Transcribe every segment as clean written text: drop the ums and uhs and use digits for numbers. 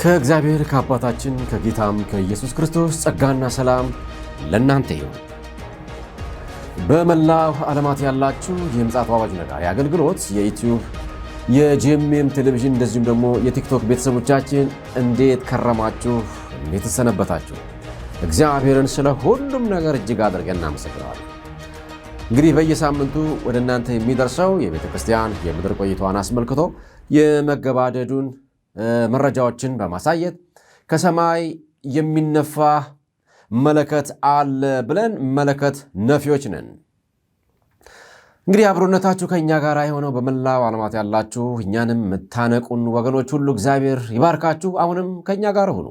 ከእግዚአብሔር ከአባታችን ከጌታም ከኢየሱስ ክርስቶስ ጸጋና ሰላም ለእናንተ ይሁን። በመላው ዓለማት ያላችሁ የምፅዓቱ አዋጅ ነጋሪ አገልግሎት የዩቲዩብ የጂኤምኤም ቴሌቪዥን እንደዚሁም ደግሞ የቲክቶክ ቤተሰቦቻችን እንዴት ከረማችሁ? እንዴት ተሰነበታችሁ? እግዚአብሔርን ስለ ሁሉም ነገር እጅግ አድርገን እናመሰግናለን። እንግዲህ በየሳምንቱ ወደ እናንተ የሚደርሰው የቤተ ክርስቲያን የምድር ቆይታዋን አስመልክቶ የመገባደዱን መረጃዎችን በማሳየት ከሰማይ የሚነፋ መለከት አለ ብለን መለከት ነፊዎች ነን። እንግዲህ አብሮነታችሁ ከእኛ ጋር የሆነው በመላው ዓለማት ያላችሁ እኛንም የምታነቁን ወገኖች ሁሉ እግዚአብሔር ይባርካችሁ። አሁንም ከእኛ ጋር ሁኑ።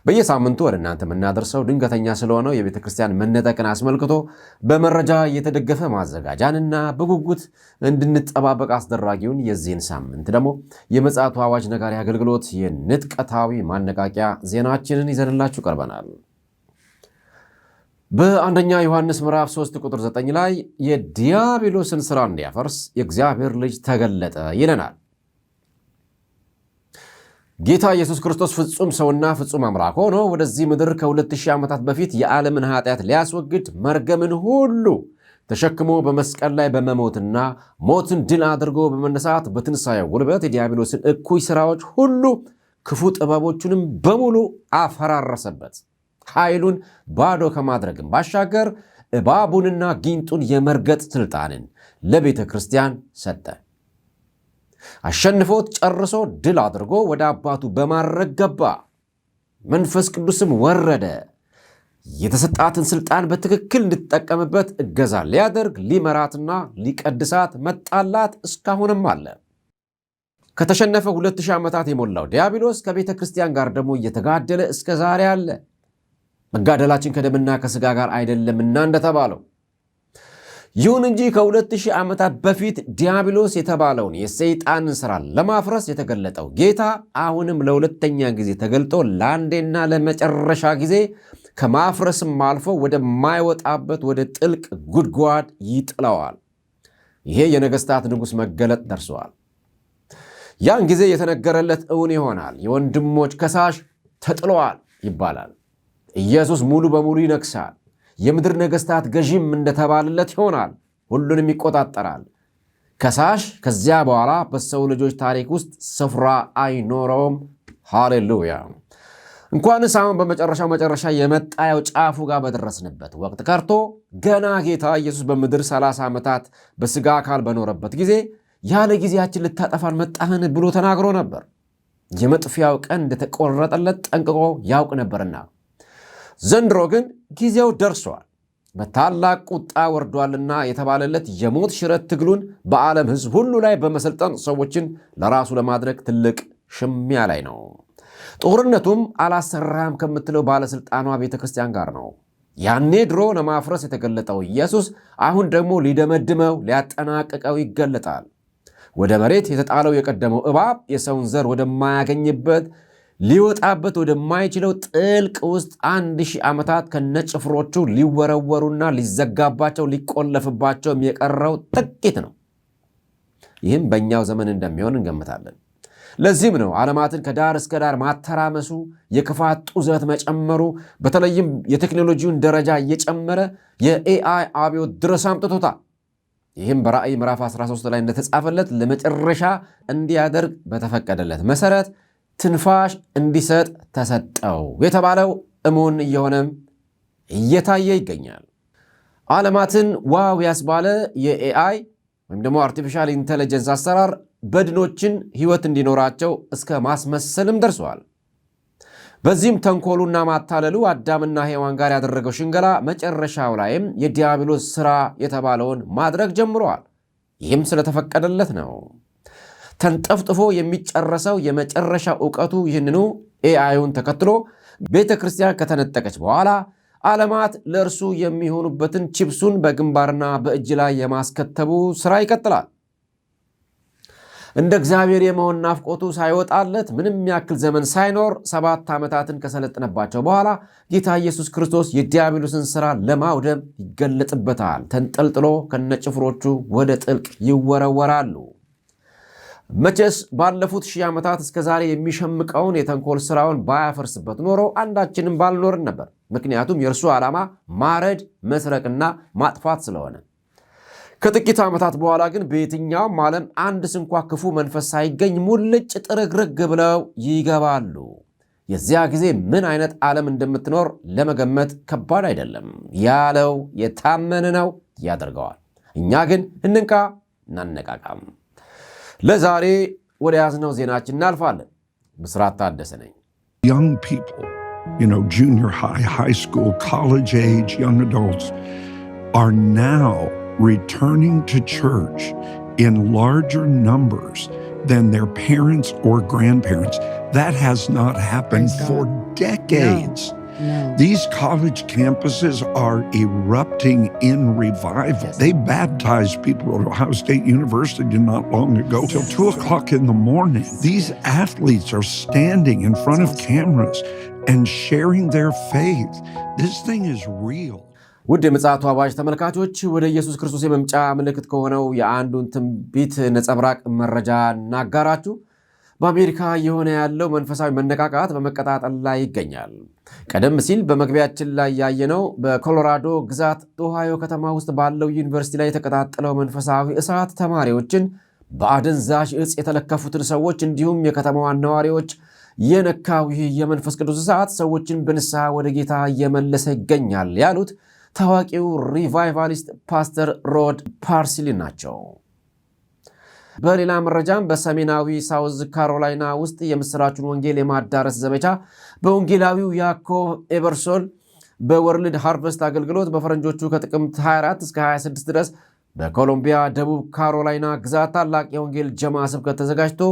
በየሳምንቱ ወደ እናንተ የምናደርሰው ድንገተኛ ስለሆነው የቤተ ክርስቲያን መነጠቅን አስመልክቶ በመረጃ የተደገፈ ማዘጋጃንና በጉጉት እንድንጠባበቅ አስደራጊውን የዚህን ሳምንት ደግሞ የምፅዓቱ አዋጅ ነጋሪ አገልግሎት የንጥቀታዊ ማነቃቂያ ዜናችንን ይዘንላችሁ ቀርበናል። በአንደኛ ዮሐንስ ምዕራፍ 3 ቁጥር 9 ላይ የዲያብሎስን ሥራ እንዲያፈርስ የእግዚአብሔር ልጅ ተገለጠ ይለናል። ጌታ ኢየሱስ ክርስቶስ ፍጹም ሰውና ፍጹም አምላክ ሆኖ ወደዚህ ምድር ከ2000 ዓመታት በፊት የዓለምን ኃጢአት ሊያስወግድ መርገምን ሁሉ ተሸክሞ በመስቀል ላይ በመሞትና ሞትን ድል አድርጎ በመነሳት በትንሣኤው ጉልበት የዲያብሎስን እኩይ ሥራዎች ሁሉ ክፉ ጥበቦቹንም በሙሉ አፈራረሰበት። ኃይሉን ባዶ ከማድረግም ባሻገር እባቡንና ጊንጡን የመርገጥ ሥልጣንን ለቤተ ክርስቲያን ሰጠ። አሸንፎት ጨርሶ ድል አድርጎ ወደ አባቱ በማድረግ ገባ። መንፈስ ቅዱስም ወረደ። የተሰጣትን ሥልጣን በትክክል እንድትጠቀምበት እገዛ ሊያደርግ ሊመራትና ሊቀድሳት መጣላት። እስካሁንም አለ። ከተሸነፈ 2000 ዓመታት የሞላው ዲያብሎስ ከቤተ ክርስቲያን ጋር ደግሞ እየተጋደለ እስከ ዛሬ አለ። መጋደላችን ከደምና ከሥጋ ጋር አይደለምና እንደተባለው። ይሁን እንጂ ከ2000 ዓመታት በፊት ዲያብሎስ የተባለውን የሰይጣንን ሥራ ለማፍረስ የተገለጠው ጌታ አሁንም ለሁለተኛ ጊዜ ተገልጦ ለአንዴና ለመጨረሻ ጊዜ ከማፍረስም አልፎ ወደማይወጣበት ወደ ጥልቅ ጉድጓድ ይጥለዋል። ይሄ የነገሥታት ንጉሥ መገለጥ ደርሰዋል። ያን ጊዜ የተነገረለት እውን ይሆናል። የወንድሞች ከሳሽ ተጥለዋል ይባላል። ኢየሱስ ሙሉ በሙሉ ይነግሣል። የምድር ነገሥታት ገዢም እንደተባለለት ይሆናል። ሁሉንም ይቆጣጠራል። ከሳሽ ከዚያ በኋላ በሰው ልጆች ታሪክ ውስጥ ስፍራ አይኖረውም። ሃሌሉያ! እንኳንስ አሁን መጨረሻ የመጣያው ጫፉ ጋር በደረስንበት ወቅት ቀርቶ ገና ጌታ ኢየሱስ በምድር 30 ዓመታት በሥጋ አካል በኖረበት ጊዜ ያለ ጊዜያችን ልታጠፋን መጣህን ብሎ ተናግሮ ነበር። የመጥፊያው ቀን እንደተቆረጠለት ጠንቅቆ ያውቅ ነበርና ዘንድሮ ግን ጊዜው ደርሷል። በታላቅ ቁጣ ወርዷልና የተባለለት የሞት ሽረት ትግሉን በዓለም ሕዝብ ሁሉ ላይ በመሰልጠን ሰዎችን ለራሱ ለማድረግ ትልቅ ሽሚያ ላይ ነው። ጦርነቱም አላሰራም ከምትለው ባለሥልጣኗ ቤተ ክርስቲያን ጋር ነው። ያኔ ድሮ ለማፍረስ የተገለጠው ኢየሱስ አሁን ደግሞ ሊደመድመው ሊያጠናቅቀው ይገለጣል። ወደ መሬት የተጣለው የቀደመው እባብ የሰውን ዘር ወደማያገኝበት ሊወጣበት ወደማይችለው ጥልቅ ውስጥ 1000 ዓመታት ከነጭፍሮቹ ሊወረወሩና ሊዘጋባቸው ሊቆለፍባቸው የቀረው ጥቂት ነው። ይህም በእኛው ዘመን እንደሚሆን እንገምታለን። ለዚህም ነው ዓለማትን ከዳር እስከ ዳር ማተራመሱ፣ የክፋት ጡዘት መጨመሩ፣ በተለይም የቴክኖሎጂውን ደረጃ እየጨመረ የኤአይ አብዮት ድረስ አምጥቶታል። ይህም በራእይ ምዕራፍ 13 ላይ እንደተጻፈለት ለመጨረሻ እንዲያደርግ በተፈቀደለት መሠረት ትንፋሽ እንዲሰጥ ተሰጠው የተባለው እሙን እየሆነም እየታየ ይገኛል። ዓለማትን ዋው ያስባለ የኤአይ ወይም ደግሞ አርቲፊሻል ኢንቴሊጀንስ አሰራር በድኖችን ሕይወት እንዲኖራቸው እስከ ማስመሰልም ደርሰዋል። በዚህም ተንኮሉና ማታለሉ አዳምና ሔዋን ጋር ያደረገው ሽንገላ መጨረሻው ላይም የዲያብሎስ ሥራ የተባለውን ማድረግ ጀምረዋል። ይህም ስለተፈቀደለት ነው። ተንጠፍጥፎ የሚጨረሰው የመጨረሻ ዕውቀቱ ይህንኑ ኤአይውን ተከትሎ ቤተ ክርስቲያን ከተነጠቀች በኋላ ዓለማት ለእርሱ የሚሆኑበትን ቺፕሱን በግንባርና በእጅ ላይ የማስከተቡ ሥራ ይቀጥላል። እንደ እግዚአብሔር የመሆን ናፍቆቱ ሳይወጣለት ምንም ያክል ዘመን ሳይኖር 7 ዓመታትን ከሰለጠነባቸው በኋላ ጌታ ኢየሱስ ክርስቶስ የዲያብሎስን ሥራ ለማውደም ይገለጥበታል። ተንጠልጥሎ ከነጭፍሮቹ ወደ ጥልቅ ይወረወራሉ። መቼስ ባለፉት 1000 ዓመታት እስከ ዛሬ የሚሸምቀውን የተንኮል ስራውን ባያፈርስበት ኖሮ አንዳችንም ባልኖርን ነበር። ምክንያቱም የእርሱ ዓላማ ማረድ፣ መስረቅና ማጥፋት ስለሆነ። ከጥቂት ዓመታት በኋላ ግን በየትኛውም ዓለም አንድ ስንኳ ክፉ መንፈስ ሳይገኝ ሙልጭ ጥርግርግ ብለው ይገባሉ። የዚያ ጊዜ ምን አይነት ዓለም እንደምትኖር ለመገመት ከባድ አይደለም። ያለው የታመነ ነው፣ ያደርገዋል። እኛ ግን እንንቃ፣ እናነቃቃም። ለዛሬ ወደ ያዝነው ዜናችን እናልፋለን። ብስራት ታደሰ ነኝ። Young people, junior high, high school, college age, young adults are now returning to church in larger numbers than their parents or grandparents. That has not happened for decades. No. These college campuses are erupting in revival. They baptized people at Ohio State University not long ago till 2 o'clock in the morning. These athletes are standing in front of cameras and sharing their faith. This thing is real. ውድ የምጽአቱ አዋጅ ተመልካቾች ወደ ኢየሱስ ክርስቶስ የመምጫ ምልክት ከሆነው የአንዱን ትንቢት ነጸብራቅ መረጃ እናጋራችሁ። በአሜሪካ የሆነ ያለው መንፈሳዊ መነቃቃት በመቀጣጠል ላይ ይገኛል። ቀደም ሲል በመግቢያችን ላይ ያየነው በኮሎራዶ ግዛት ኦሃዮ ከተማ ውስጥ ባለው ዩኒቨርሲቲ ላይ የተቀጣጠለው መንፈሳዊ እሳት ተማሪዎችን፣ በአደንዛዥ ዕፅ የተለከፉትን ሰዎች እንዲሁም የከተማዋን ነዋሪዎች የነካው ይህ የመንፈስ ቅዱስ እሳት ሰዎችን በንስሐ ወደ ጌታ እየመለሰ ይገኛል ያሉት ታዋቂው ሪቫይቫሊስት ፓስተር ሮድ ፓርሲሊ ናቸው። በሌላ መረጃም በሰሜናዊ ሳውዝ ካሮላይና ውስጥ የምስራቹን ወንጌል የማዳረስ ዘመቻ በወንጌላዊው ያዕቆብ ኤበርሶል በወርልድ ሃርቨስት አገልግሎት በፈረንጆቹ ከጥቅምት 24 እስከ 26 ድረስ በኮሎምቢያ ደቡብ ካሮላይና ግዛት ታላቅ የወንጌል ጀማ ስብከት ተዘጋጅቶ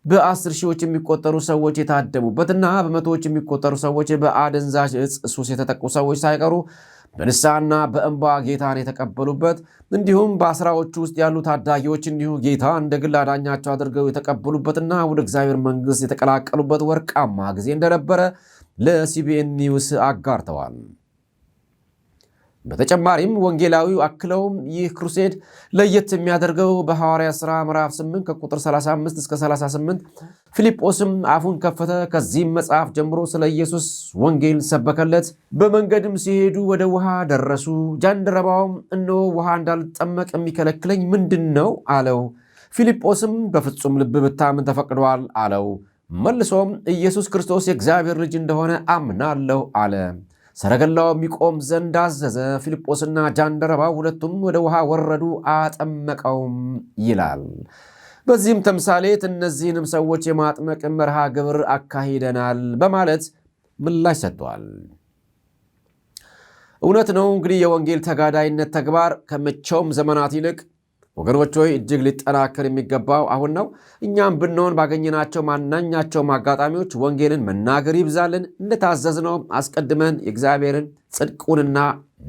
በ10 ሺዎች የሚቆጠሩ ሰዎች የታደሙበትና በመቶዎች የሚቆጠሩ ሰዎች በአደንዛዥ ዕፅ ሱስ የተጠቁ ሰዎች ሳይቀሩ በንስሐና በእንባ ጌታን የተቀበሉበት እንዲሁም በአስራዎቹ ውስጥ ያሉ ታዳጊዎች እንዲሁ ጌታ እንደ ግል አዳኛቸው አድርገው የተቀበሉበትና ወደ እግዚአብሔር መንግሥት የተቀላቀሉበት ወርቃማ ጊዜ እንደነበረ ለሲቢኤን ኒውስ አጋርተዋል። በተጨማሪም ወንጌላዊው አክለውም ይህ ክሩሴድ ለየት የሚያደርገው በሐዋርያት ሥራ ምዕራፍ 8 ከቁጥር 35 እስከ 38 ፊልጶስም አፉን ከፈተ፣ ከዚህም መጽሐፍ ጀምሮ ስለ ኢየሱስ ወንጌል ሰበከለት። በመንገድም ሲሄዱ ወደ ውሃ ደረሱ። ጃንደረባውም እነሆ ውሃ እንዳልጠመቅ የሚከለክለኝ ምንድን ነው አለው። ፊልጶስም በፍጹም ልብ ብታምን ተፈቅዷል አለው። መልሶም ኢየሱስ ክርስቶስ የእግዚአብሔር ልጅ እንደሆነ አምናለሁ አለ። ሰረገላው የሚቆም ዘንድ አዘዘ። ፊልጶስና ጃንደረባው ሁለቱም ወደ ውሃ ወረዱ፣ አጠመቀውም ይላል። በዚህም ተምሳሌት እነዚህንም ሰዎች የማጥመቅ መርሃ ግብር አካሂደናል በማለት ምላሽ ሰጥቷል። እውነት ነው እንግዲህ የወንጌል ተጋዳይነት ተግባር ከመቼውም ዘመናት ይልቅ ወገኖች ሆይ እጅግ ሊጠናከር የሚገባው አሁን ነው። እኛም ብንሆን ባገኘናቸው ማናኛቸውም አጋጣሚዎች ወንጌልን መናገር ይብዛልን። እንደታዘዝነው አስቀድመን የእግዚአብሔርን ጽድቁንና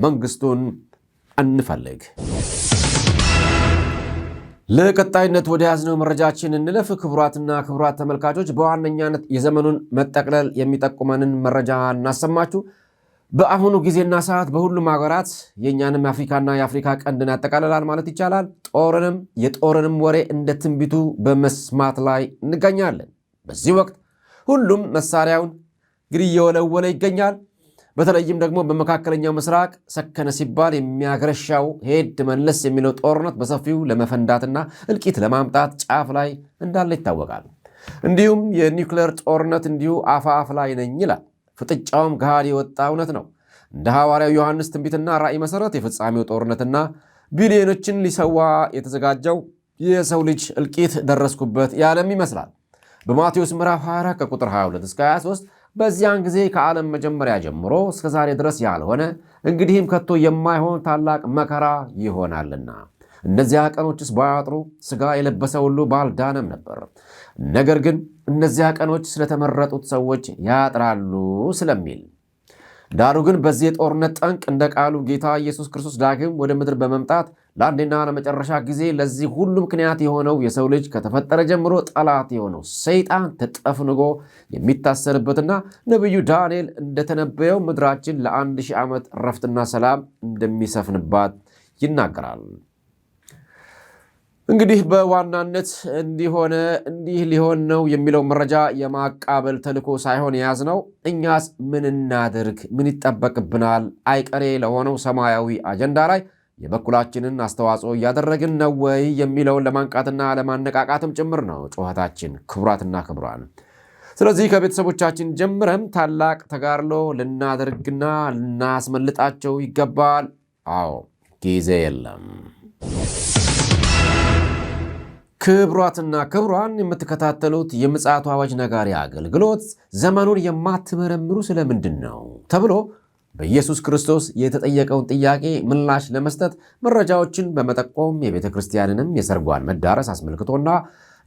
መንግሥቱን እንፈልግ። ለቀጣይነት ወደ ያዝነው መረጃችን እንለፍ። ክቡራትና ክቡራት ተመልካቾች በዋነኛነት የዘመኑን መጠቅለል የሚጠቁመንን መረጃ እናሰማችሁ። በአሁኑ ጊዜና ሰዓት በሁሉም ሀገራት የእኛንም የአፍሪካና የአፍሪካ ቀንድን ያጠቃልላል ማለት ይቻላል የጦርንም ወሬ እንደ ትንቢቱ በመስማት ላይ እንገኛለን። በዚህ ወቅት ሁሉም መሳሪያውን እንግዲህ እየወለወለ ይገኛል። በተለይም ደግሞ በመካከለኛው ምስራቅ ሰከነ ሲባል የሚያገረሻው ሄድ መለስ የሚለው ጦርነት በሰፊው ለመፈንዳትና እልቂት ለማምጣት ጫፍ ላይ እንዳለ ይታወቃል። እንዲሁም የኒውክሌር ጦርነት እንዲሁ አፋፍ ላይ ነኝ ይላል። ፍጥጫውም ገሃድ የወጣ እውነት ነው። እንደ ሐዋርያው ዮሐንስ ትንቢትና ራእይ መሠረት የፍጻሜው ጦርነትና ቢሊዮኖችን ሊሰዋ የተዘጋጀው የሰው ልጅ እልቂት ደረስኩበት ያለም ይመስላል። በማቴዎስ ምዕራፍ 24 ከቁጥር 22 እስከ 23 በዚያን ጊዜ ከዓለም መጀመሪያ ጀምሮ እስከ ዛሬ ድረስ ያልሆነ እንግዲህም ከቶ የማይሆን ታላቅ መከራ ይሆናልና እነዚያ ቀኖችስ ባያጥሩ ሥጋ የለበሰ ሁሉ ባልዳነም ነበር። ነገር ግን እነዚያ ቀኖች ስለተመረጡት ሰዎች ያጥራሉ ስለሚል ዳሩ ግን በዚህ የጦርነት ጠንቅ እንደ ቃሉ ጌታ ኢየሱስ ክርስቶስ ዳግም ወደ ምድር በመምጣት ለአንዴና ለመጨረሻ ጊዜ ለዚህ ሁሉ ምክንያት የሆነው የሰው ልጅ ከተፈጠረ ጀምሮ ጠላት የሆነው ሰይጣን ተጠፍንጎ የሚታሰርበትና ነቢዩ ዳንኤል እንደተነበየው ምድራችን ለ1000 ዓመት ረፍትና ሰላም እንደሚሰፍንባት ይናገራል። እንግዲህ በዋናነት እንዲህ ሊሆን ነው የሚለው መረጃ የማቃበል ተልዕኮ ሳይሆን የያዝነው እኛስ ምን እናድርግ፣ ምን ይጠበቅብናል፣ አይቀሬ ለሆነው ሰማያዊ አጀንዳ ላይ የበኩላችንን አስተዋጽኦ እያደረግን ነው ወይ የሚለውን ለማንቃትና ለማነቃቃትም ጭምር ነው ጩኸታችን። ክቡራትና ክቡራን፣ ስለዚህ ከቤተሰቦቻችን ጀምረን ታላቅ ተጋድሎ ልናደርግና ልናስመልጣቸው ይገባል። አዎ ጊዜ የለም። ክቡራትና ክቡራን፣ የምትከታተሉት የምፅዓቱ አዋጅ ነጋሪ አገልግሎት ዘመኑን የማትመረምሩ ስለምንድን ነው ተብሎ በኢየሱስ ክርስቶስ የተጠየቀውን ጥያቄ ምላሽ ለመስጠት መረጃዎችን በመጠቆም የቤተ ክርስቲያንንም የሰርጓን መዳረስ አስመልክቶና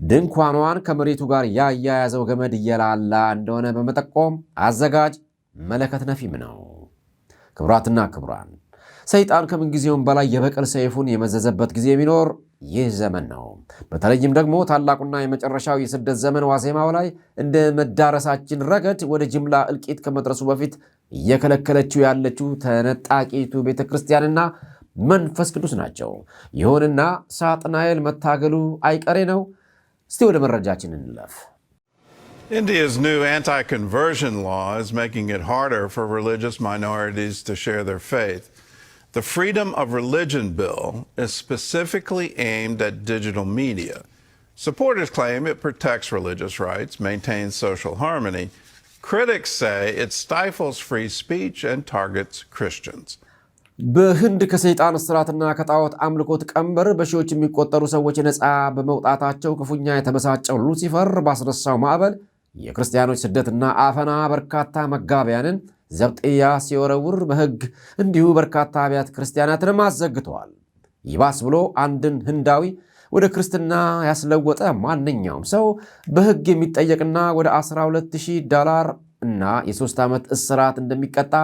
ድንኳኗን ከመሬቱ ጋር ያያያዘው ገመድ እየላላ እንደሆነ በመጠቆም አዘጋጅ መለከት ነፊም ነው። ክቡራትና ክቡራን፣ ሰይጣን ከምንጊዜውም በላይ የበቀል ሰይፉን የመዘዘበት ጊዜ ቢኖር ይህ ዘመን ነው። በተለይም ደግሞ ታላቁና የመጨረሻው የስደት ዘመን ዋዜማው ላይ እንደ መዳረሳችን ረገድ ወደ ጅምላ እልቂት ከመድረሱ በፊት እየከለከለችው ያለችው ተነጣቂቱ ቤተ ክርስቲያንና መንፈስ ቅዱስ ናቸው። ይሁንና ሳጥናኤል መታገሉ አይቀሬ ነው። እስቲ ወደ መረጃችን እንለፍ። India's new anti-conversion law is making it harder for religious minorities to share their faith. The Freedom of Religion bill is specifically aimed at digital media. Supporters claim it protects religious rights, maintains social harmony. Critics say it stifles free speech and targets Christians. በህንድ ከሰይጣን እስራትና ከጣዖት አምልኮት ቀንበር በሺዎች የሚቆጠሩ ሰዎች ነፃ በመውጣታቸው ክፉኛ የተበሳጨው ሉሲፈር ባስነሳው ማዕበል የክርስቲያኖች ስደትና አፈና በርካታ መጋቢያንን ዘብጥያ ሲወረውር በሕግ እንዲሁ በርካታ አብያተ ክርስቲያናትንም አዘግተዋል። ይባስ ብሎ አንድን ህንዳዊ ወደ ክርስትና ያስለወጠ ማንኛውም ሰው በሕግ የሚጠየቅና ወደ $12,000 እና የ3 ዓመት እስራት እንደሚቀጣ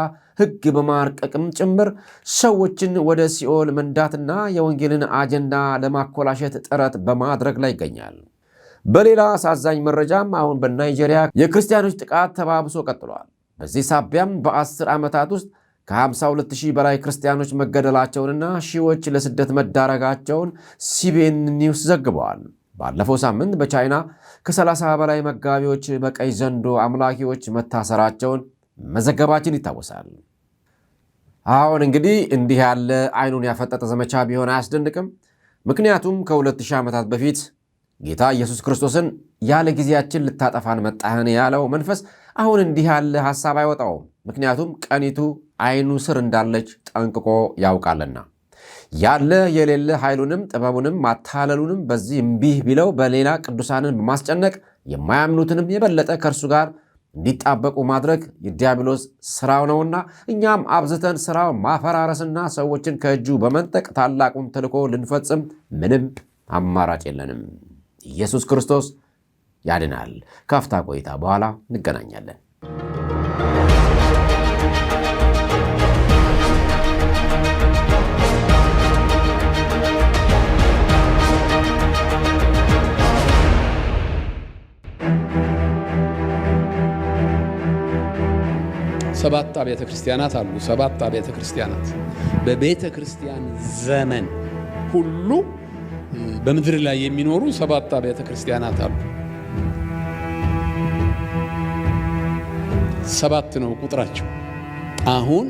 ሕግ በማርቀቅም ጭምር ሰዎችን ወደ ሲኦል መንዳትና የወንጌልን አጀንዳ ለማኮላሸት ጥረት በማድረግ ላይ ይገኛል። በሌላ አሳዛኝ መረጃም አሁን በናይጄሪያ የክርስቲያኖች ጥቃት ተባብሶ ቀጥሏል። በዚህ ሳቢያም በ10 ዓመታት ውስጥ ከ52,000 በላይ ክርስቲያኖች መገደላቸውንና ሺዎች ለስደት መዳረጋቸውን ሲቢኤን ኒውስ ዘግበዋል። ባለፈው ሳምንት በቻይና ከ30 በላይ መጋቢዎች በቀይ ዘንዶ አምላኪዎች መታሰራቸውን መዘገባችን ይታወሳል። አሁን እንግዲህ እንዲህ ያለ አይኑን ያፈጠጠ ዘመቻ ቢሆን አያስደንቅም። ምክንያቱም ከ2000 ዓመታት በፊት ጌታ ኢየሱስ ክርስቶስን ያለ ጊዜያችን ልታጠፋን መጣህን ያለው መንፈስ አሁን እንዲህ ያለ ሐሳብ አይወጣውም። ምክንያቱም ቀኒቱ አይኑ ስር እንዳለች ጠንቅቆ ያውቃልና ያለ የሌለ ኃይሉንም ጥበቡንም ማታለሉንም በዚህ እምቢህ ቢለው በሌላ ቅዱሳንን በማስጨነቅ የማያምኑትንም የበለጠ ከእርሱ ጋር እንዲጣበቁ ማድረግ የዲያብሎስ ሥራው ነውና እኛም አብዝተን ሥራውን ማፈራረስና ሰዎችን ከእጁ በመንጠቅ ታላቁን ተልዕኮ ልንፈጽም ምንም አማራጭ የለንም። ኢየሱስ ክርስቶስ ያድናል። ካፍታ ቆይታ በኋላ እንገናኛለን። ሰባት አብያተ ክርስቲያናት አሉ። ሰባት አብያተ ክርስቲያናት በቤተ ክርስቲያን ዘመን ሁሉ በምድር ላይ የሚኖሩ ሰባት አብያተ ክርስቲያናት አሉ። ሰባት ነው ቁጥራቸው። አሁን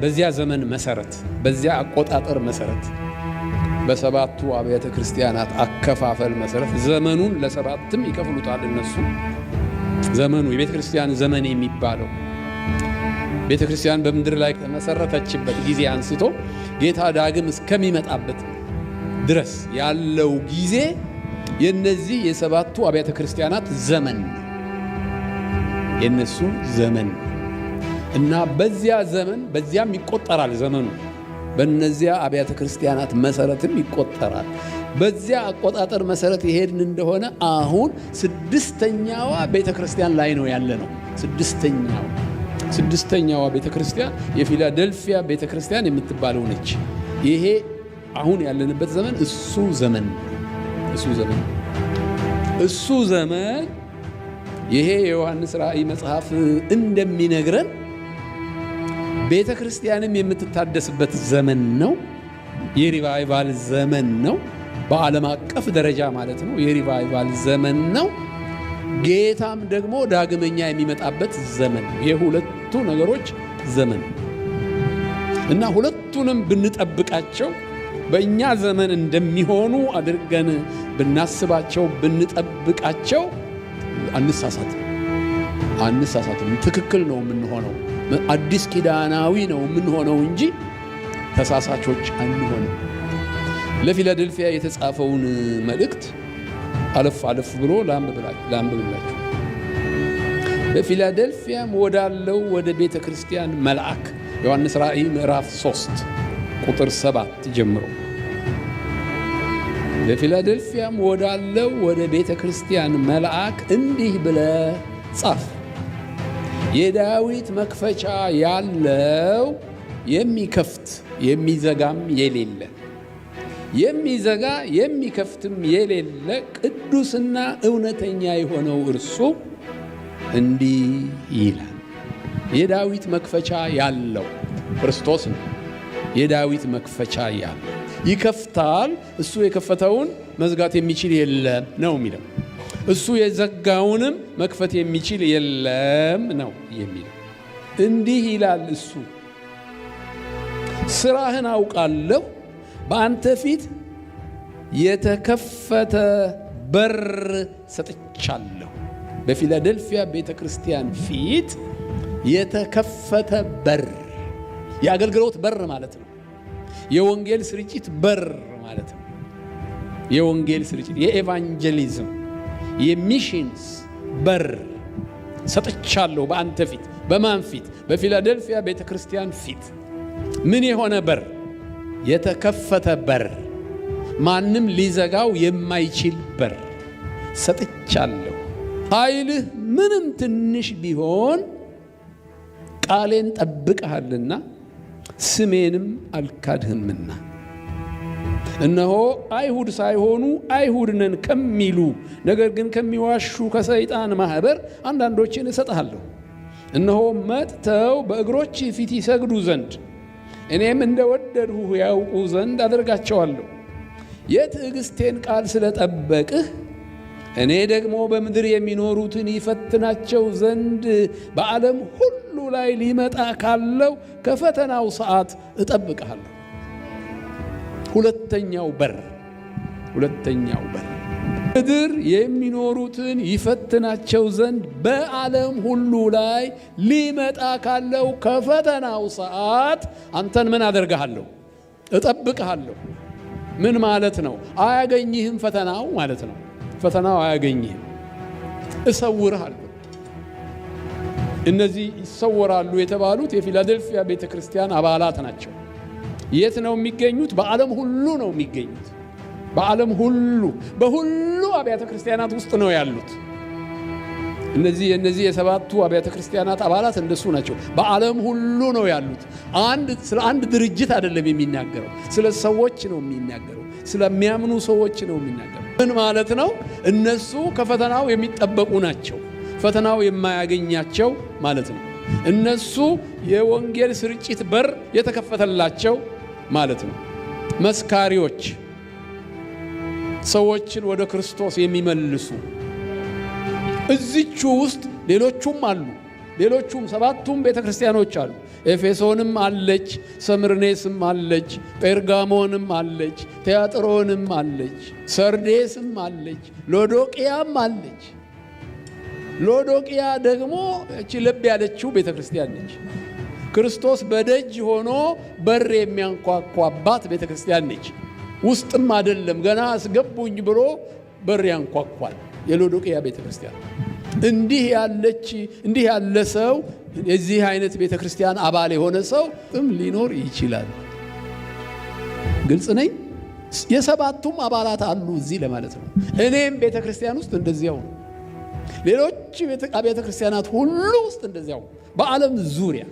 በዚያ ዘመን መሰረት፣ በዚያ አቆጣጠር መሰረት፣ በሰባቱ አብያተ ክርስቲያናት አከፋፈል መሰረት ዘመኑን ለሰባትም ይከፍሉታል እነሱ። ዘመኑ የቤተ ክርስቲያን ዘመን የሚባለው ቤተ ክርስቲያን በምድር ላይ ከመሰረተችበት ጊዜ አንስቶ ጌታ ዳግም እስከሚመጣበት ድረስ ያለው ጊዜ የነዚህ የሰባቱ አብያተ ክርስቲያናት ዘመን ነው። የነሱ ዘመን እና በዚያ ዘመን በዚያም ይቆጠራል ዘመኑ። በእነዚያ አብያተ ክርስቲያናት መሰረትም ይቆጠራል። በዚያ አቆጣጠር መሰረት ይሄድን እንደሆነ አሁን ስድስተኛዋ ቤተ ክርስቲያን ላይ ነው ያለ ነው። ስድስተኛዋ ቤተ ክርስቲያን የፊላደልፊያ ቤተ ክርስቲያን የምትባለው ነች። ይሄ አሁን ያለንበት ዘመን እሱ ዘመን ይሄ የዮሐንስ ራእይ መጽሐፍ እንደሚነግረን ቤተ ክርስቲያንም የምትታደስበት ዘመን ነው። የሪቫይቫል ዘመን ነው። በዓለም አቀፍ ደረጃ ማለት ነው። የሪቫይቫል ዘመን ነው። ጌታም ደግሞ ዳግመኛ የሚመጣበት ዘመን ነው። የሁለቱ ነገሮች ዘመን እና ሁለቱንም ብንጠብቃቸው በእኛ ዘመን እንደሚሆኑ አድርገን ብናስባቸው ብንጠብቃቸው አንሳሳትም። ትክክል ነው የምንሆነው። አዲስ ኪዳናዊ ነው የምንሆነው እንጂ ተሳሳቾች አንሆንም። ለፊላደልፊያ የተጻፈውን መልእክት አለፍ ብሎ ላንብብላችሁ። በፊላደልፊያም ወዳለው ወደ ቤተ ክርስቲያን መልአክ ዮሐንስ ራእይ ምዕራፍ 3 ቁጥር 7 ጀምሮ በፊላደልፊያም ወዳለው ወደ ቤተ ክርስቲያን መልአክ እንዲህ ብለህ ጻፍ። የዳዊት መክፈቻ ያለው የሚከፍት የሚዘጋም የሌለ የሚዘጋ የሚከፍትም የሌለ ቅዱስና እውነተኛ የሆነው እርሱ እንዲህ ይላል። የዳዊት መክፈቻ ያለው ክርስቶስ ነው። የዳዊት መክፈቻ ያለው ይከፍታል። እሱ የከፈተውን መዝጋት የሚችል የለም ነው የሚለው። እሱ የዘጋውንም መክፈት የሚችል የለም ነው የሚለው። እንዲህ ይላል እሱ፣ ስራህን አውቃለሁ፣ በአንተ ፊት የተከፈተ በር ሰጥቻለሁ። በፊላደልፊያ ቤተ ክርስቲያን ፊት የተከፈተ በር፣ የአገልግሎት በር ማለት ነው። የወንጌል ስርጭት በር ማለት ነው። የወንጌል ስርጭት፣ የኤቫንጀሊዝም፣ የሚሽንስ በር ሰጥቻለሁ በአንተ ፊት። በማን ፊት? በፊላደልፊያ ቤተ ክርስቲያን ፊት። ምን የሆነ በር? የተከፈተ በር፣ ማንም ሊዘጋው የማይችል በር ሰጥቻለሁ። ኃይልህ ምንም ትንሽ ቢሆን ቃሌን ጠብቀሃልና ስሜንም አልካድህምና። እነሆ አይሁድ ሳይሆኑ አይሁድ ነን ከሚሉ ነገር ግን ከሚዋሹ ከሰይጣን ማኅበር አንዳንዶችን እሰጥሃለሁ። እነሆ መጥተው በእግሮች ፊት ይሰግዱ ዘንድ እኔም እንደወደድሁ ያውቁ ዘንድ አደርጋቸዋለሁ። የትዕግሥቴን ቃል ስለጠበቅህ እኔ ደግሞ በምድር የሚኖሩትን ይፈትናቸው ዘንድ በዓለም ሁሉ ላይ ሊመጣ ካለው ከፈተናው ሰዓት እጠብቅሃለሁ። ሁለተኛው በር ምድር የሚኖሩትን ይፈትናቸው ዘንድ በዓለም ሁሉ ላይ ሊመጣ ካለው ከፈተናው ሰዓት አንተን ምን አደርግሃለሁ? እጠብቅሃለሁ። ምን ማለት ነው? አያገኝህም ፈተናው ማለት ነው። ፈተናው አያገኝህም፣ እሰውርሃለሁ። እነዚህ ይሰወራሉ የተባሉት የፊላደልፊያ ቤተ ክርስቲያን አባላት ናቸው። የት ነው የሚገኙት? በዓለም ሁሉ ነው የሚገኙት። በዓለም ሁሉ፣ በሁሉ አብያተ ክርስቲያናት ውስጥ ነው ያሉት። እነዚህ የሰባቱ አብያተ ክርስቲያናት አባላት እንደሱ ናቸው። በዓለም ሁሉ ነው ያሉት። ስለ አንድ ድርጅት አይደለም የሚናገረው፣ ስለ ሰዎች ነው የሚናገረው። ስለሚያምኑ ሰዎች ነው የሚናገረው። ምን ማለት ነው? እነሱ ከፈተናው የሚጠበቁ ናቸው፣ ፈተናው የማያገኛቸው ማለት ነው። እነሱ የወንጌል ስርጭት በር የተከፈተላቸው ማለት ነው። መስካሪዎች፣ ሰዎችን ወደ ክርስቶስ የሚመልሱ። እዚቹ ውስጥ ሌሎቹም አሉ። ሌሎቹም ሰባቱም ቤተ ክርስቲያኖች አሉ። ኤፌሶንም አለች፣ ሰምርኔስም አለች፣ ጴርጋሞንም አለች፣ ቲያጥሮንም አለች፣ ሰርዴስም አለች፣ ሎዶቅያም አለች። ሎዶቅያ ደግሞ እቺ ለብ ያለችው ቤተ ክርስቲያን ነች። ክርስቶስ በደጅ ሆኖ በር የሚያንኳኳባት ቤተ ክርስቲያን ነች። ውስጥም አይደለም፣ ገና አስገቡኝ ብሎ በር ያንኳኳል። የሎዶቅያ ቤተ ክርስቲያን እንዲህ ያለ ሰው፣ የዚህ አይነት ቤተ ክርስቲያን አባል የሆነ ሰው ሊኖር ይችላል። ግልጽ ነኝ። የሰባቱም አባላት አሉ እዚህ ለማለት ነው። እኔም ቤተ ክርስቲያን ውስጥ እንደዚያው ነው። ሌሎች ቤተ ክርስቲያናት ሁሉ ውስጥ እንደዚያው፣ በዓለም ዙሪያ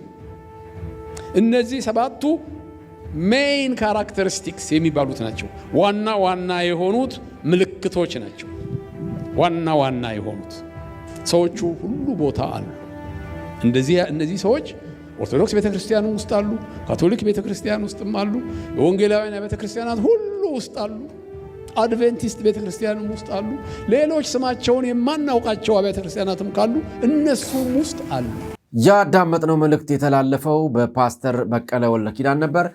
እነዚህ ሰባቱ ሜይን ካራክተሪስቲክስ የሚባሉት ናቸው። ዋና ዋና የሆኑት ምልክቶች ናቸው። ዋና ዋና የሆኑት ሰዎቹ ሁሉ ቦታ አሉ። እነዚህ ሰዎች ኦርቶዶክስ ቤተክርስቲያን ውስጥ አሉ፣ ካቶሊክ ቤተክርስቲያን ውስጥም አሉ፣ የወንጌላውያን ቤተክርስቲያናት ሁሉ ውስጥ አሉ፣ አድቬንቲስት ቤተክርስቲያንም ውስጥ አሉ፣ ሌሎች ስማቸውን የማናውቃቸው ቤተክርስቲያናትም ካሉ እነሱም ውስጥ አሉ። ያዳመጥነው መልእክት የተላለፈው በፓስተር በቀለ ወልደ ኪዳን ነበር።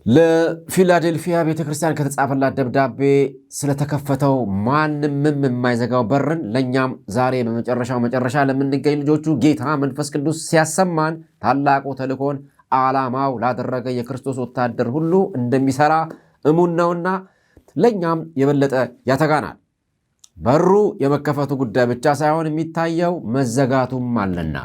ለፊላዴልፊያ ቤተክርስቲያን ከተጻፈላት ደብዳቤ ስለተከፈተው ማንምም የማይዘጋው በርን ለእኛም ዛሬ በመጨረሻው መጨረሻ ለምንገኝ ልጆቹ ጌታ መንፈስ ቅዱስ ሲያሰማን ታላቁ ተልእኮን ዓላማው ላደረገ የክርስቶስ ወታደር ሁሉ እንደሚሰራ እሙን ነውና ለእኛም የበለጠ ያተጋናል። በሩ የመከፈቱ ጉዳይ ብቻ ሳይሆን የሚታየው መዘጋቱም አለና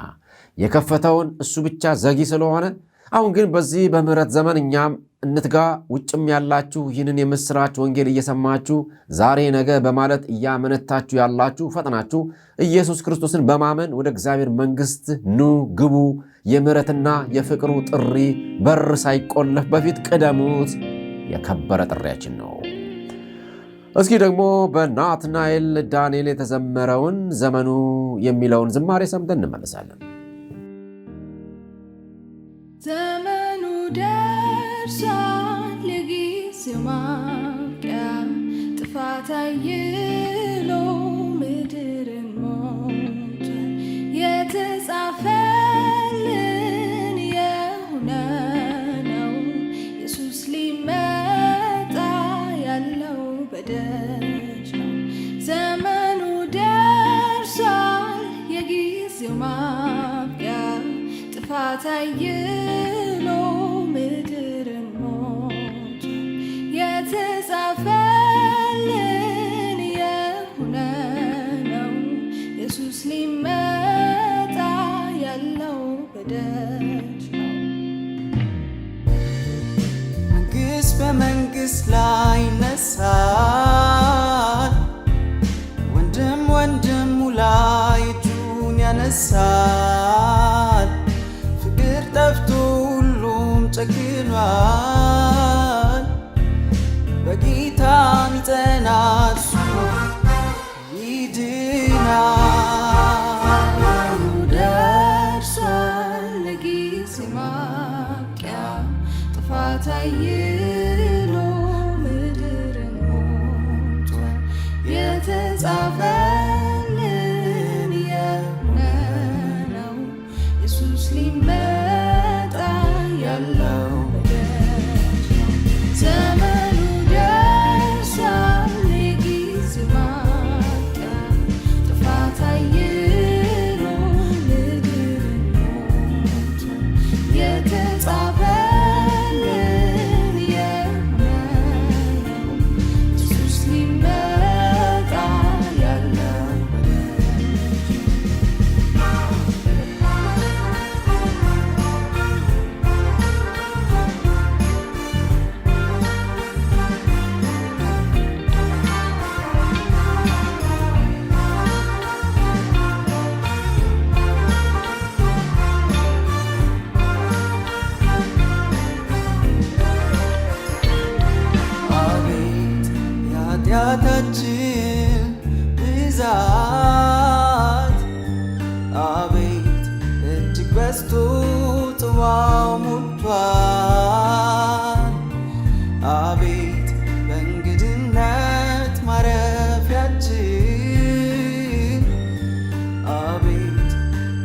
የከፈተውን እሱ ብቻ ዘጊ ስለሆነ አሁን ግን በዚህ በምህረት ዘመን እኛም እንትጋ። ውጭም ያላችሁ ይህንን የምስራች ወንጌል እየሰማችሁ ዛሬ ነገ በማለት እያመነታችሁ ያላችሁ ፈጥናችሁ ኢየሱስ ክርስቶስን በማመን ወደ እግዚአብሔር መንግሥት ኑ ግቡ። የምህረትና የፍቅሩ ጥሪ በር ሳይቆለፍ በፊት ቅደሙት የከበረ ጥሪያችን ነው። እስኪ ደግሞ በናትናኤል ዳንኤል የተዘመረውን ዘመኑ የሚለውን ዝማሬ ሰምተን እንመለሳለን። ዘመኑ ደርሷል፣ የጊዜው ማብቂያ፣ ጥፋት አይሎ ምድርን ሞልቷል። የተጻፈልን የሆነ ነው፣ ኢየሱስ ሊመጣ ያለው በደጅ ነው። ዘመኑ ደርሷል፣ የጊዜው ማብቂያ፣ ጥፋት አይሎ ምድርን ሞልቷል። የተጻፈልን የሆነ ነው፣ ኢየሱስ ሊመጣ ያለው በደጅ ነው። መንግሥት በመንግሥት ላይ ይነሳል፣ ወንድም ወንድሙ ላይ እጁን ያነሳል። ፍቅር ጠፍቶ ሁሉም ጨክኗል፣ በጌታ ሚጸና እርሱ ይድናል። ደርሷል ለጊዜው ማብቂያ፣ ጥፋት አይሎ ምድርን ሞልቷል። የተጻፈልን የሆነ ነው፣ ኢየሱስ ሊመጣ ያለው በደጅ ነው። ዘመኑ ደርሷል፣ የጊዜው ማብቂያ፣ ጥፋት አይሎ ምድርን ሞልቷል። የተጻፈልን የሆነ ነው፣ ኢየሱስ ሊመጣ ያለው በደጅ አቤት የኃጢአታችን ብዛት፣ አቤት እጅግ በዝቶ ጽዋው ሞልቷል። አቤት በእንግድነት ማረፊያችን፣ አቤት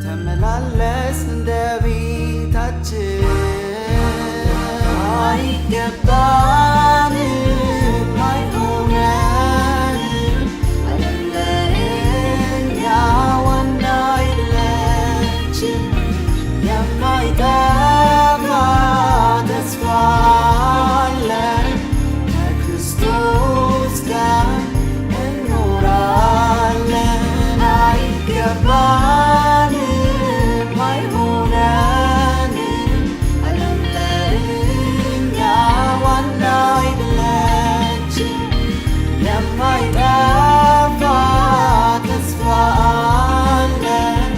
ተመላለስ እንደ ቤታችን። አይገባንም አይሆነንም፣ ለእኛ ዋና የለችን። የማይጠፋ ተስፋ አለን፣ ከክርስቶስ ጋር እንኖራለን። አይገባንም አይሆነንም፣ ለእኛ ዋና የለችን። የማይጠፋ ተስፋ አለን፣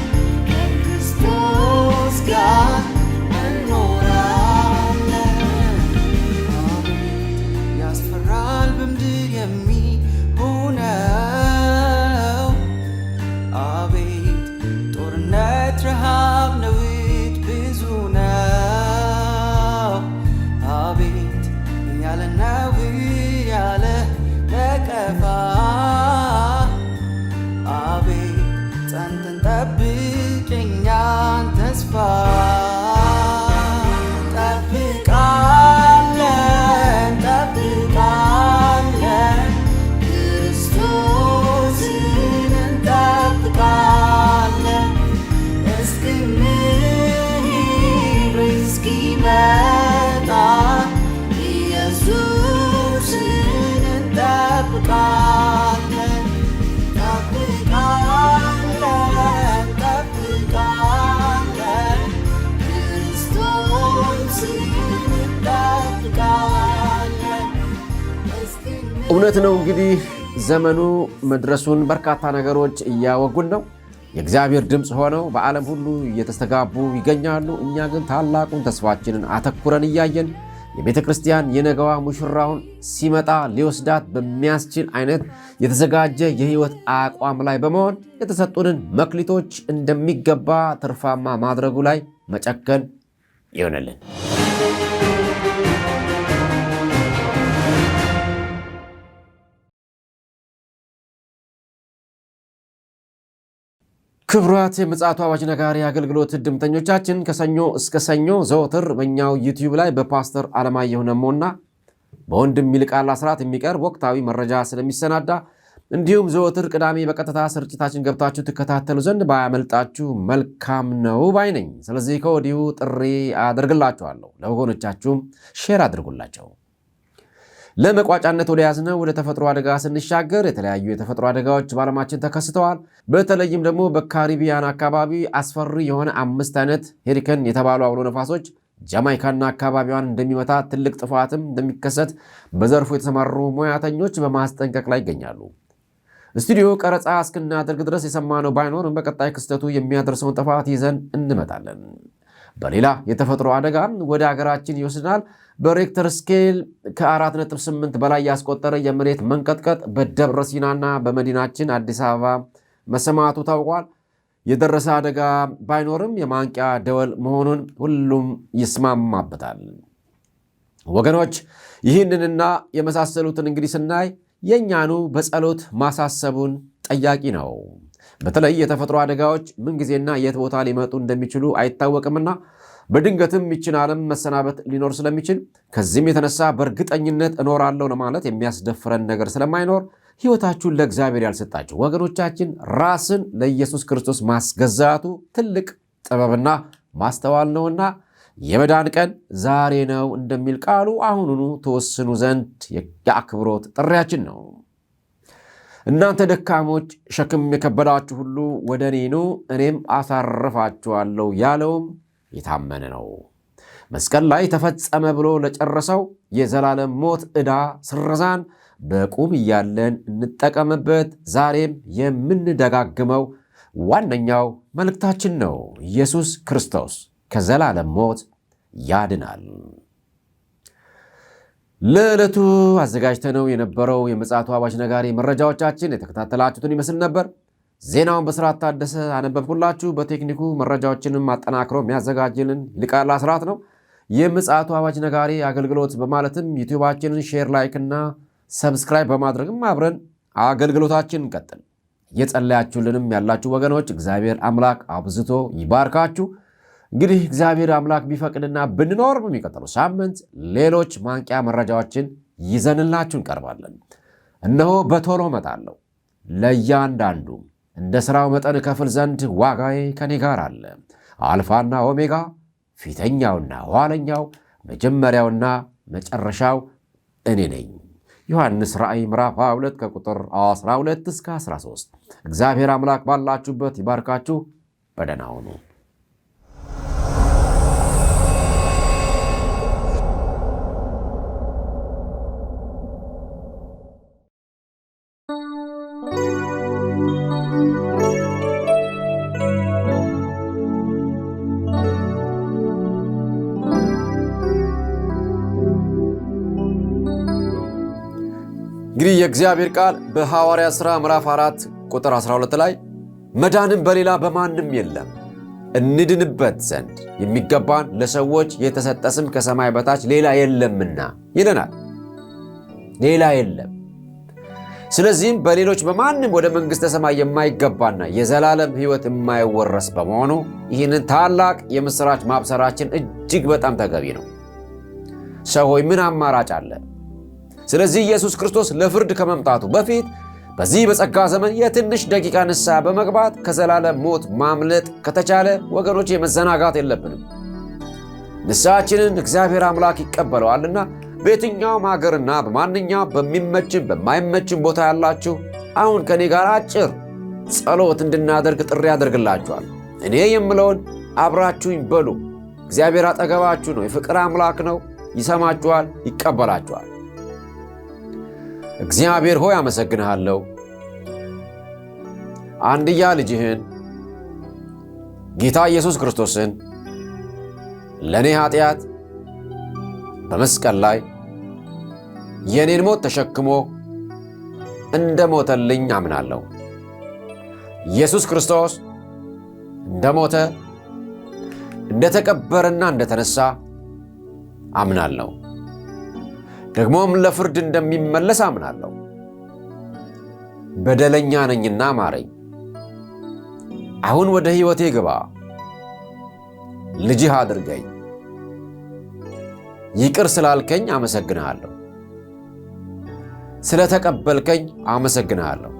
ከክርስቶስ ጋር እንኖራለን። አቤት ያስፈራል በምድር የሚሆነው፣ አቤት ጦርነት ረሃብ ነውጥ ብዙ ያለ ነውር ያለ ነቀፋ አቤት ጸንተን ጠብቀኛን ተስፋ ጠብቃለን ጠብቃለን ክርስቶስን እንጠብቃለን እስክንሄድ እስኪመጣ ኢየሱስን እንጠብቃለን ጠብቃለን ጠብቃለን ክርስቶስን እንጠብቃለን እውነት ነው። እንግዲህ ዘመኑ መድረሱን በርካታ ነገሮች እያወጉን ነው። የእግዚአብሔር ድምፅ ሆነው በዓለም ሁሉ እየተስተጋቡ ይገኛሉ። እኛ ግን ታላቁን ተስፋችንን አተኩረን እያየን የቤተ ክርስቲያን የነገዋ ሙሽራውን ሲመጣ ሊወስዳት በሚያስችል አይነት የተዘጋጀ የሕይወት አቋም ላይ በመሆን የተሰጡንን መክሊቶች እንደሚገባ ትርፋማ ማድረጉ ላይ መጨከን ይሆነልን። ክቡራት የምፅዓቱ አዋጅ ነጋሪ አገልግሎት ድምተኞቻችን ከሰኞ እስከ ሰኞ ዘወትር በእኛው ዩቲዩብ ላይ በፓስተር አለማየሁ ነሞና በወንድም ይልቃል አስራት የሚቀርብ ወቅታዊ መረጃ ስለሚሰናዳ እንዲሁም ዘወትር ቅዳሜ በቀጥታ ስርጭታችን ገብታችሁ ትከታተሉ ዘንድ ባያመልጣችሁ መልካም ነው ባይ ነኝ። ስለዚህ ከወዲሁ ጥሪ አደርግላችኋለሁ። ለወገኖቻችሁም ሼር አድርጉላቸው። ለመቋጫነት ወደ ያዝነው ወደ ተፈጥሮ አደጋ ስንሻገር የተለያዩ የተፈጥሮ አደጋዎች በዓለማችን ተከስተዋል። በተለይም ደግሞ በካሪቢያን አካባቢ አስፈሪ የሆነ 5 አይነት ሄሪከን የተባሉ አውሎ ነፋሶች ጃማይካና አካባቢዋን እንደሚመታ ትልቅ ጥፋትም እንደሚከሰት በዘርፉ የተሰማሩ ሙያተኞች በማስጠንቀቅ ላይ ይገኛሉ። ስቱዲዮ ቀረጻ እስክናደርግ ድረስ የሰማነው ባይኖርም በቀጣይ ክስተቱ የሚያደርሰውን ጥፋት ይዘን እንመጣለን። በሌላ የተፈጥሮ አደጋ ወደ ሀገራችን ይወስናል። በሬክተር ስኬል ከ4.8 በላይ ያስቆጠረ የመሬት መንቀጥቀጥ በደብረ ሲናና በመዲናችን አዲስ አበባ መሰማቱ ታውቋል። የደረሰ አደጋ ባይኖርም የማንቂያ ደወል መሆኑን ሁሉም ይስማማበታል። ወገኖች ይህንንና የመሳሰሉትን እንግዲህ ስናይ የእኛኑ በጸሎት ማሳሰቡን ጠያቂ ነው። በተለይ የተፈጥሮ አደጋዎች ምንጊዜና የት ቦታ ሊመጡ እንደሚችሉ አይታወቅምና በድንገትም ይችን ዓለም መሰናበት ሊኖር ስለሚችል ከዚህም የተነሳ በእርግጠኝነት እኖራለሁ ለማለት የሚያስደፍረን ነገር ስለማይኖር ሕይወታችሁን ለእግዚአብሔር ያልሰጣችሁ ወገኖቻችን ራስን ለኢየሱስ ክርስቶስ ማስገዛቱ ትልቅ ጥበብና ማስተዋል ነውና የመዳን ቀን ዛሬ ነው እንደሚል ቃሉ አሁኑኑ ተወስኑ ዘንድ የአክብሮት ጥሪያችን ነው። እናንተ ደካሞች ሸክም የከበዳችሁ ሁሉ ወደ እኔ ኑ እኔም አሳርፋችኋለሁ ያለውም የታመነ ነው። መስቀል ላይ ተፈጸመ ብሎ ለጨረሰው የዘላለም ሞት ዕዳ ስረዛን በቁም እያለን እንጠቀምበት ዛሬም የምንደጋግመው ዋነኛው መልእክታችን ነው። ኢየሱስ ክርስቶስ ከዘላለም ሞት ያድናል። ለዕለቱ አዘጋጅተነው የነበረው የምፅዓቱ አዋጅ ነጋሪ መረጃዎቻችን የተከታተላችሁትን ይመስል ነበር። ዜናውን በስርዓት ታደሰ አነበብኩላችሁ። በቴክኒኩ መረጃዎችንም አጠናክሮ የሚያዘጋጅልን ይልቃል አስራት ነው። የምፅዓቱ አዋጅ ነጋሪ አገልግሎት በማለትም ዩቲዩባችንን ሼር፣ ላይክ እና ሰብስክራይብ በማድረግም አብረን አገልግሎታችን እንቀጥል። እየጸለያችሁልንም ያላችሁ ወገኖች እግዚአብሔር አምላክ አብዝቶ ይባርካችሁ። እንግዲህ እግዚአብሔር አምላክ ቢፈቅድና ብንኖር በሚቀጥለው ሳምንት ሌሎች ማንቂያ መረጃዎችን ይዘንላችሁ እንቀርባለን። እነሆ በቶሎ እመጣለሁ፣ ለእያንዳንዱ እንደ ሥራው መጠን እከፍል ዘንድ ዋጋዬ ከኔ ጋር አለ። አልፋና ኦሜጋ፣ ፊተኛውና ኋለኛው፣ መጀመሪያውና መጨረሻው እኔ ነኝ። ዮሐንስ ራእይ ምዕራፍ 22 ከቁጥር 12 እስከ 13። እግዚአብሔር አምላክ ባላችሁበት ይባርካችሁ። በደህና ሁኑ። እንግዲህ የእግዚአብሔር ቃል በሐዋርያ ሥራ ምዕራፍ 4 ቁጥር 12 ላይ መዳንም በሌላ በማንም የለም እንድንበት ዘንድ የሚገባን ለሰዎች የተሰጠ ስም ከሰማይ በታች ሌላ የለምና ይለናል። ሌላ የለም። ስለዚህም በሌሎች በማንም ወደ መንግሥተ ሰማይ የማይገባና የዘላለም ሕይወት የማይወረስ በመሆኑ ይህንን ታላቅ የምሥራች ማብሰራችን እጅግ በጣም ተገቢ ነው። ሰው ሆይ ምን አማራጭ አለ? ስለዚህ ኢየሱስ ክርስቶስ ለፍርድ ከመምጣቱ በፊት በዚህ በጸጋ ዘመን የትንሽ ደቂቃ ንስሐ በመግባት ከዘላለም ሞት ማምለጥ ከተቻለ ወገኖች መዘናጋት የለብንም። ንስሐችንን እግዚአብሔር አምላክ ይቀበለዋልና በየትኛውም ሀገርና በማንኛውም በሚመችም በማይመችም ቦታ ያላችሁ አሁን ከኔ ጋር አጭር ጸሎት እንድናደርግ ጥሪ ያደርግላችኋል። እኔ የምለውን አብራችሁኝ በሉ። እግዚአብሔር አጠገባችሁ ነው። የፍቅር አምላክ ነው። ይሰማችኋል፣ ይቀበላችኋል። እግዚአብሔር ሆይ አመሰግንሃለሁ። አንድያ ልጅህን ጌታ ኢየሱስ ክርስቶስን ለእኔ ኃጢአት በመስቀል ላይ የኔን ሞት ተሸክሞ እንደ ሞተልኝ አምናለሁ። ኢየሱስ ክርስቶስ እንደ ሞተ እንደ ተቀበረና እንደ ተነሳ አምናለሁ። ደግሞም ለፍርድ እንደሚመለስ አምናለሁ። በደለኛ ነኝና ማረኝ። አሁን ወደ ሕይወቴ ግባ፣ ልጅህ አድርገኝ። ይቅር ስላልከኝ አመሰግንሃለሁ። ስለ ተቀበልከኝ አመሰግንሃለሁ።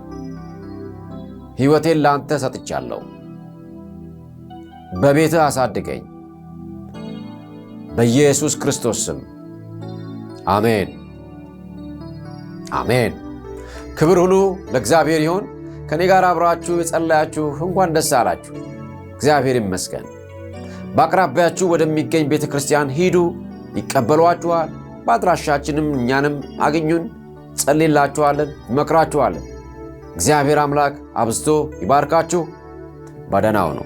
ሕይወቴን ላንተ ሰጥቻለሁ። በቤትህ አሳድገኝ። በኢየሱስ ክርስቶስ ስም አሜን፣ አሜን። ክብር ሁሉ ለእግዚአብሔር ይሁን። ከኔ ጋር አብራችሁ የጸለያችሁ እንኳን ደስ አላችሁ። እግዚአብሔር ይመስገን። በአቅራቢያችሁ ወደሚገኝ ቤተ ክርስቲያን ሂዱ፣ ይቀበሏችኋል። በአድራሻችንም እኛንም አግኙን፣ ጸልይላችኋለን፣ መክራችኋለን። እግዚአብሔር አምላክ አብዝቶ ይባርካችሁ። በደህና ሁኑ።